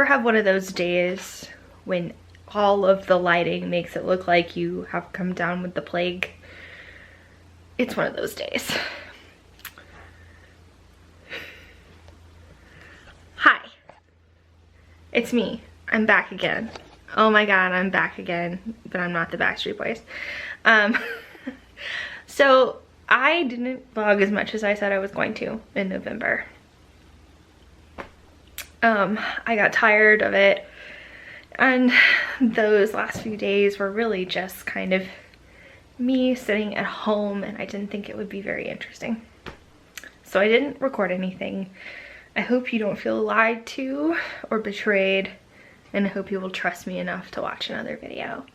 ever have one of those days when all of the lighting makes it look like you have come down with the plague? It's one of those days. Hi, it's me. I'm back again. Oh my god, I'm back again, but I'm not the Backstreet Boys. So I didn't vlog as much as I said I was going to in November. I got tired of it, and those last few days were really just kind of me sitting at home, and I didn't think it would be very interesting. So I didn't record anything. I hope you don't feel lied to or betrayed, and I hope you will trust me enough to watch another video.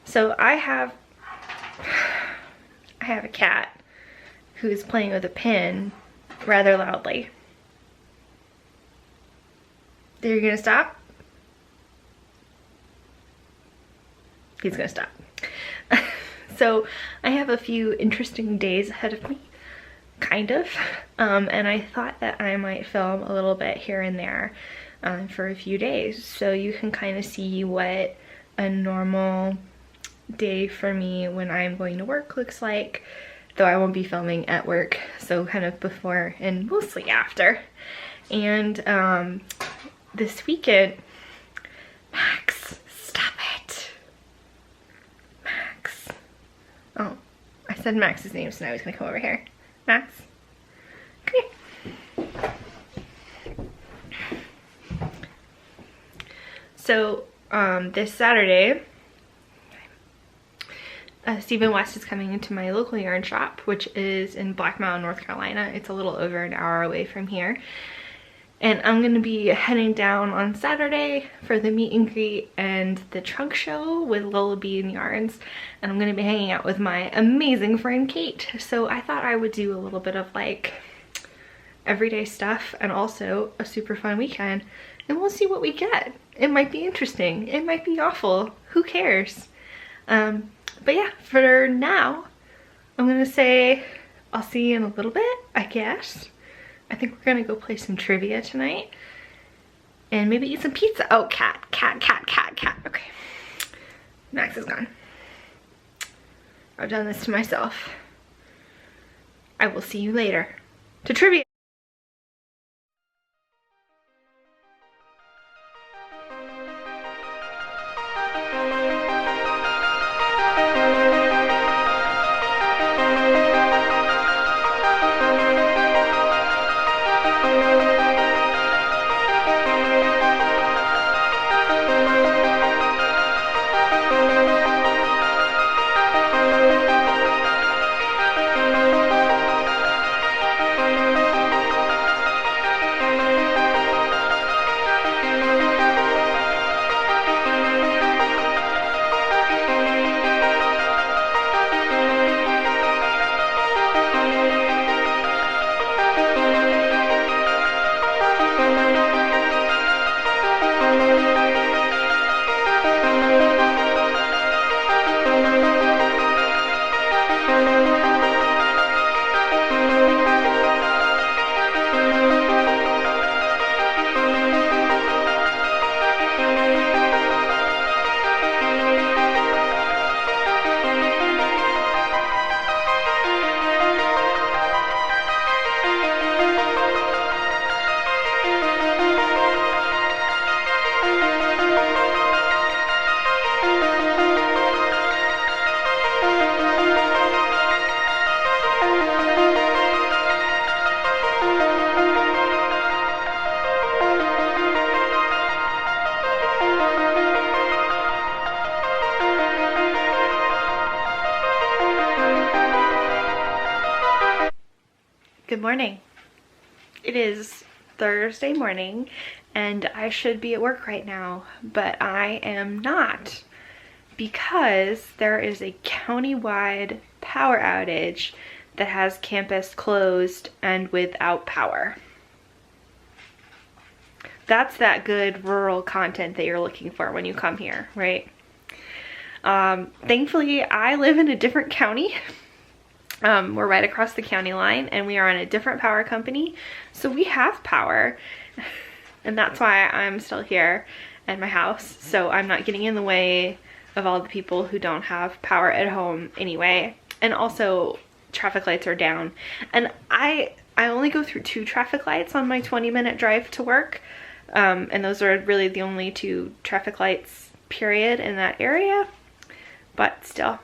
So I have a cat who is playing with a pin rather loudly. Are you gonna stop? He's gonna stop. So I have a few interesting days ahead of me, kind of, and I thought that I might film a little bit here and there for a few days, so you can kind of see what a normal day for me when I'm going to work looks like, though I won't be filming at work, so kind of before and mostly after. And this weekend, Max, stop it. Max. Oh, I said Max's name, so now he's gonna come over here. Max, come here. So, this Saturday, Stephen West is coming into my local yarn shop, which is in Black Mountain, North Carolina. It's a little over an hour away from here. And I'm gonna be heading down on Saturday for the meet and greet and the trunk show with Lullaby and Yarns. And I'm gonna be hanging out with my amazing friend Kate. So I thought I would do a little bit of like everyday stuff and also a super fun weekend. And we'll see what we get. It might be interesting. It might be awful. Who cares? But yeah, for now, I'm gonna say I'll see you in a little bit, I guess. I think we're gonna go play some trivia tonight and maybe eat some pizza. Oh, cat. Okay, Max is gone. I've done this to myself. I will see you later to trivia. Good morning. It is Thursday morning and I should be at work right now, but I am not because there is a county-wide power outage that has campus closed and without power. That's that good rural content that you're looking for when you come here, right? Thankfully, I live in a different county. We're right across the county line and we are on a different power company, so we have power. and that's why I'm still here at my house, so I'm not getting in the way of all the people who don't have power at home anyway. And also traffic lights are down, and I only go through 2 traffic lights on my 20-minute drive to work, and those are really the only 2 traffic lights period in that area. But still,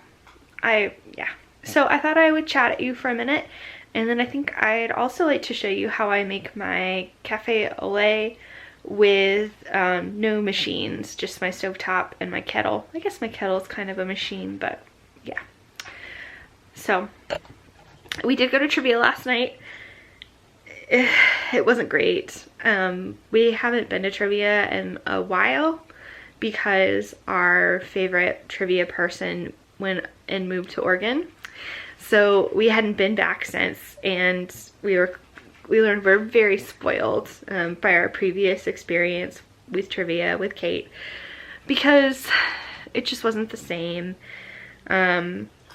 yeah. So I thought I would chat at you for a minute, and then I think I'd also like to show you how I make my cafe au lait with no machines, just my stovetop and my kettle. I guess my kettle is kind of a machine, but yeah. So we did go to trivia last night. It wasn't great. We haven't been to trivia in a while because our favorite trivia person went and moved to Oregon. So we hadn't been back since, and we learned we're very spoiled by our previous experience with trivia with Kate, because it just wasn't the same.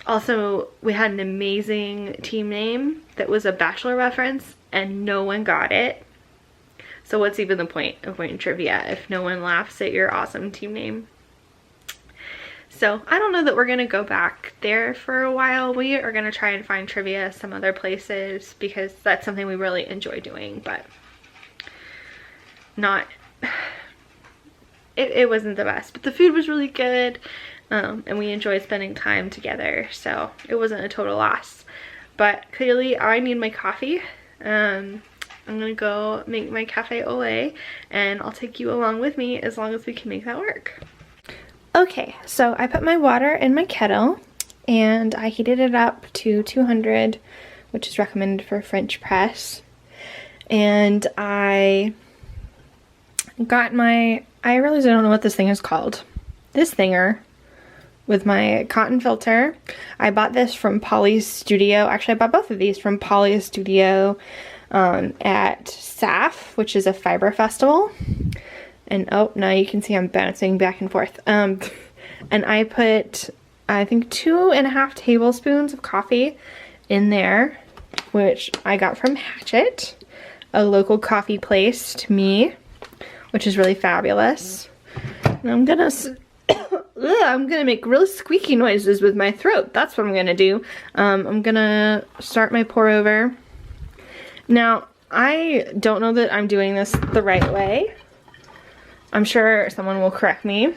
Also, we had an amazing team name that was a Bachelor reference, and no one got it. So what's even the point of winning trivia if no one laughs at your awesome team name? So I don't know that we're gonna go back there for a while. We are gonna try and find trivia some other places because that's something we really enjoy doing, but not, it wasn't the best. But the food was really good, and we enjoyed spending time together, so it wasn't a total loss. But clearly I need my coffee. I'm gonna go make my cafe au lait, and I'll take you along with me as long as we can make that work. Okay, so I put my water in my kettle and I heated it up to 200, which is recommended for French press. And I got I really don't know what this thing is called. This thinger with my cotton filter. I bought this from Polly's Studio. Actually, I bought both of these from Polly's Studio at SAF, which is a fiber festival. And oh, now you can see I'm bouncing back and forth. And I put, I think, 2.5 tablespoons of coffee in there, which I got from Hatchet, a local coffee place to me, which is really fabulous. And I'm gonna make really squeaky noises with my throat. That's what I'm gonna do. I'm gonna start my pour over. Now, I don't know that I'm doing this the right way. I'm sure someone will correct me,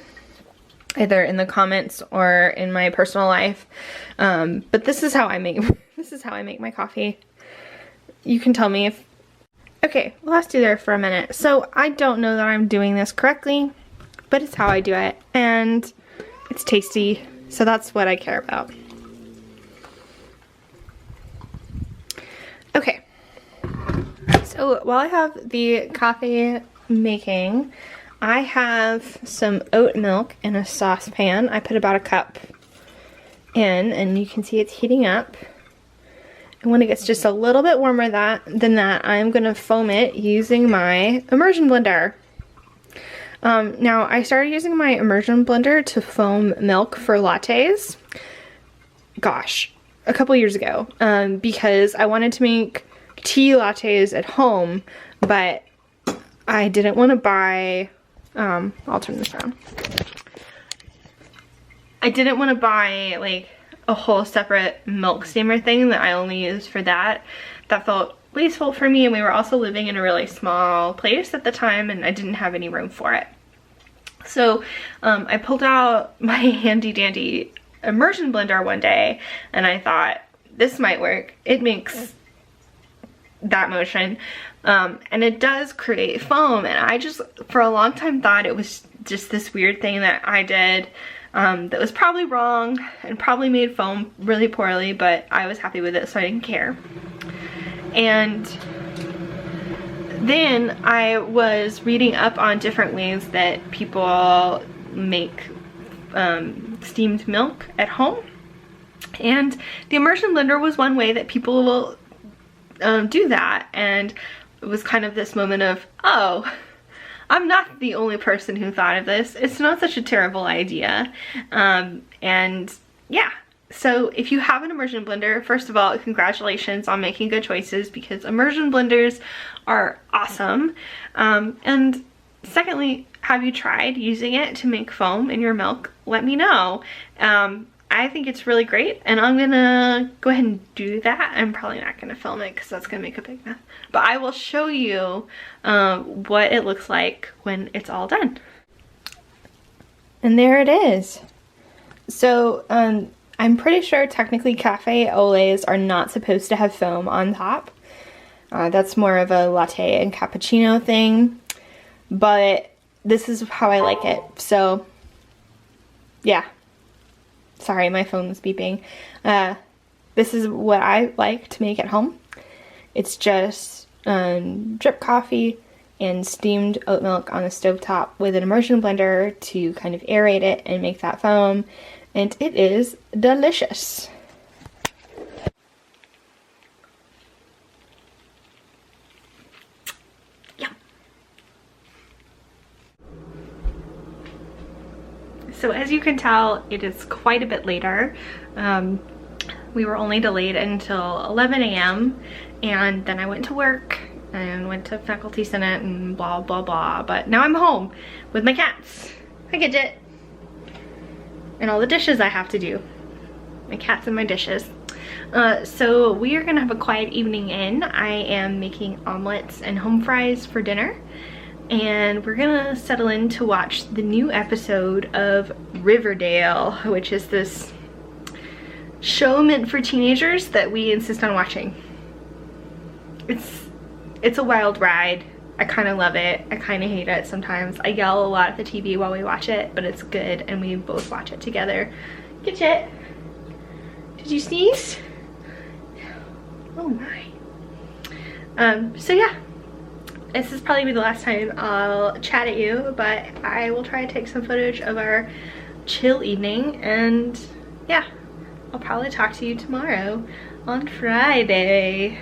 either in the comments or in my personal life. But this is how I make my coffee. You can tell me if. Okay, well, let's do there for a minute. So I don't know that I'm doing this correctly, but it's how I do it, and it's tasty. So that's what I care about. Okay. So while I have the coffee making, I have some oat milk in a saucepan. I put about a cup in, and you can see it's heating up. And when it gets just a little bit warmer than that, I'm going to foam it using my immersion blender. Now, I started using my immersion blender to foam milk for lattes, gosh, a couple years ago, because I wanted to make tea lattes at home, but I didn't want to buy, I'll turn this around. I didn't want to buy like a whole separate milk steamer thing that I only used for that. That felt wasteful for me, and we were also living in a really small place at the time, and I didn't have any room for it. So I pulled out my handy dandy immersion blender one day, and I thought, this might work. It makes that motion, and it does create foam, and I just for a long time thought it was just this weird thing that I did that was probably wrong and probably made foam really poorly, but I was happy with it, so I didn't care. And then I was reading up on different ways that people make steamed milk at home, and the immersion blender was one way that people will do that. And it was kind of this moment of, oh, I'm not the only person who thought of this. It's not such a terrible idea. And yeah, So if you have an immersion blender, first of all, congratulations on making good choices, because immersion blenders are awesome. And secondly, have you tried using it to make foam in your milk? Let me know. I think it's really great, and I'm gonna go ahead and do that. I'm probably not gonna film it because that's gonna make a big mess, but I will show you what it looks like when it's all done. And there it is. So I'm pretty sure technically cafe au laits are not supposed to have foam on top. That's more of a latte and cappuccino thing, but this is how I like it. So yeah. Sorry, my phone was beeping. This is what I like to make at home. It's just drip coffee and steamed oat milk on the stovetop with an immersion blender to kind of aerate it and make that foam. And it is delicious. So as you can tell, it is quite a bit later. We were only delayed until 11 a.m. and then I went to work and went to faculty senate and blah blah blah, but now I'm home with my cats. Hi Gidget. And all the dishes I have to do. My cats and my dishes. So we are gonna have a quiet evening in. I am making omelets and home fries for dinner. And we're gonna settle in to watch the new episode of Riverdale, which is this show meant for teenagers that we insist on watching. It's a wild ride. I kind of love it. I kind of hate it sometimes. I yell a lot at the TV while we watch it, but it's good and we both watch it together. Get it? Did you sneeze? Oh my. So yeah. This is probably the last time I'll chat at you, but I will try to take some footage of our chill evening, and yeah, I'll probably talk to you tomorrow on Friday.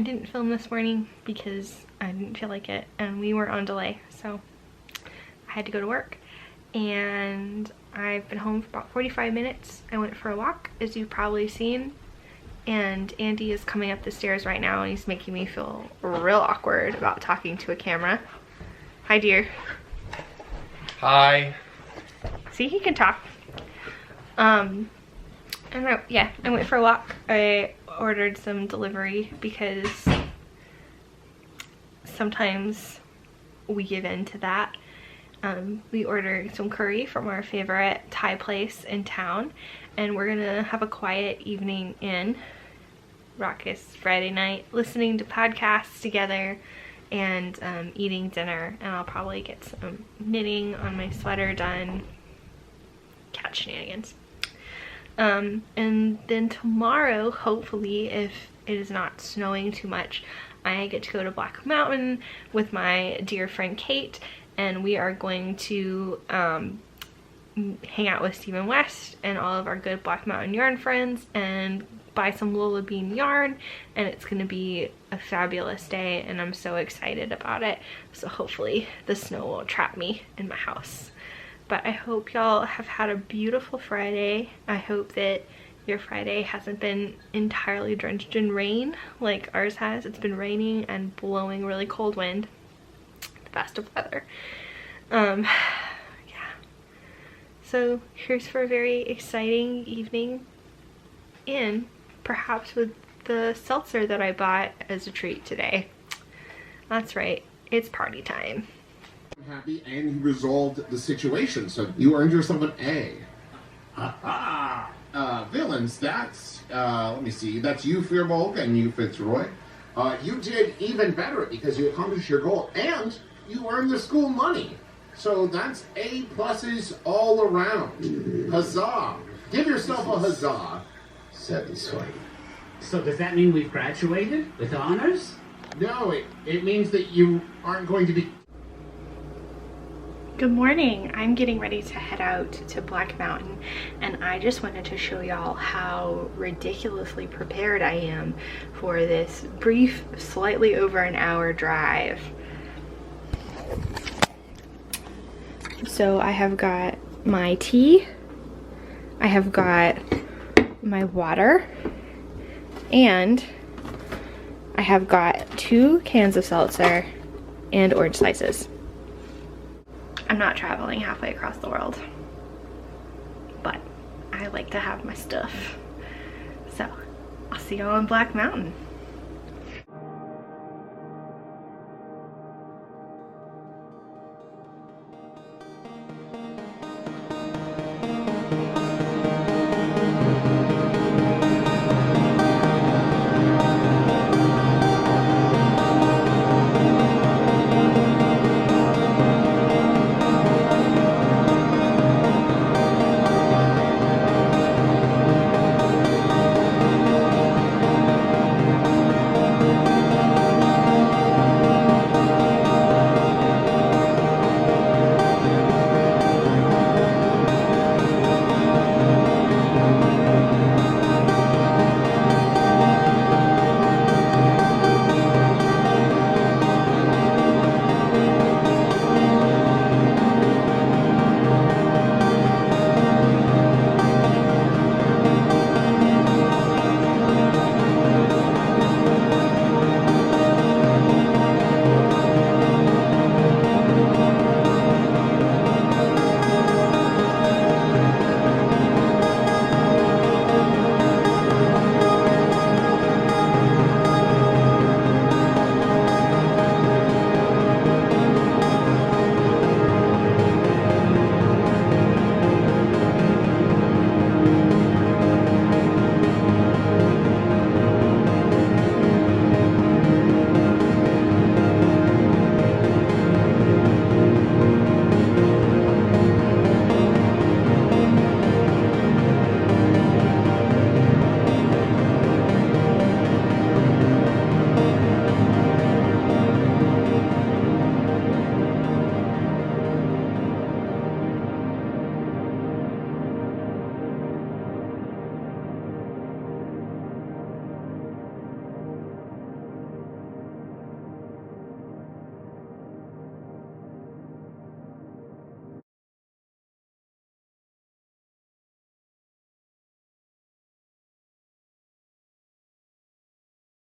didn't film this morning because I didn't feel like it and we were on delay, so I had to go to work. And I've been home for about 45 minutes. I went for a walk, as you've probably seen, and Andy is coming up the stairs right now and he's making me feel real awkward about talking to a camera. Hi, dear. Hi. See, he can talk. And I went for a walk. I ordered some delivery because sometimes we give in to that. We ordered some curry from our favorite Thai place in town, and we're gonna have a quiet evening in raucous Friday night, listening to podcasts together and eating dinner, and I'll probably get some knitting on my sweater done. Cat shenanigans. And then tomorrow, hopefully, if it is not snowing too much, I get to go to Black Mountain with my dear friend Kate, and we are going to hang out with Stephen West and all of our good Black Mountain yarn friends and buy some Lola Bean yarn, and it's gonna be a fabulous day and I'm so excited about it. So hopefully the snow won't trap me in my house. But I hope y'all have had a beautiful Friday. I hope that your Friday hasn't been entirely drenched in rain like ours has. It's been raining and blowing really cold wind. The best of weather. Yeah. So here's for a very exciting evening in, perhaps with the seltzer that I bought as a treat today. That's right, it's party time. Happy, and you resolved the situation, so you earned yourself an A. Villains, that's, let me see, that's you, Fearbolg, and you, Fitzroy. You did even better because you accomplished your goal, and you earned the school money. So that's A pluses all around. Huzzah! Give yourself a huzzah. Satisfied. So does that mean we've graduated with honors? No, it means that you aren't going to be... Good morning. I'm getting ready to head out to Black Mountain, and I just wanted to show y'all how ridiculously prepared I am for this brief, slightly over an hour drive. So I have got my tea, I have got my water, and I have got 2 cans of seltzer and orange slices. I'm not traveling halfway across the world, but I like to have my stuff. So I'll see y'all on Black Mountain.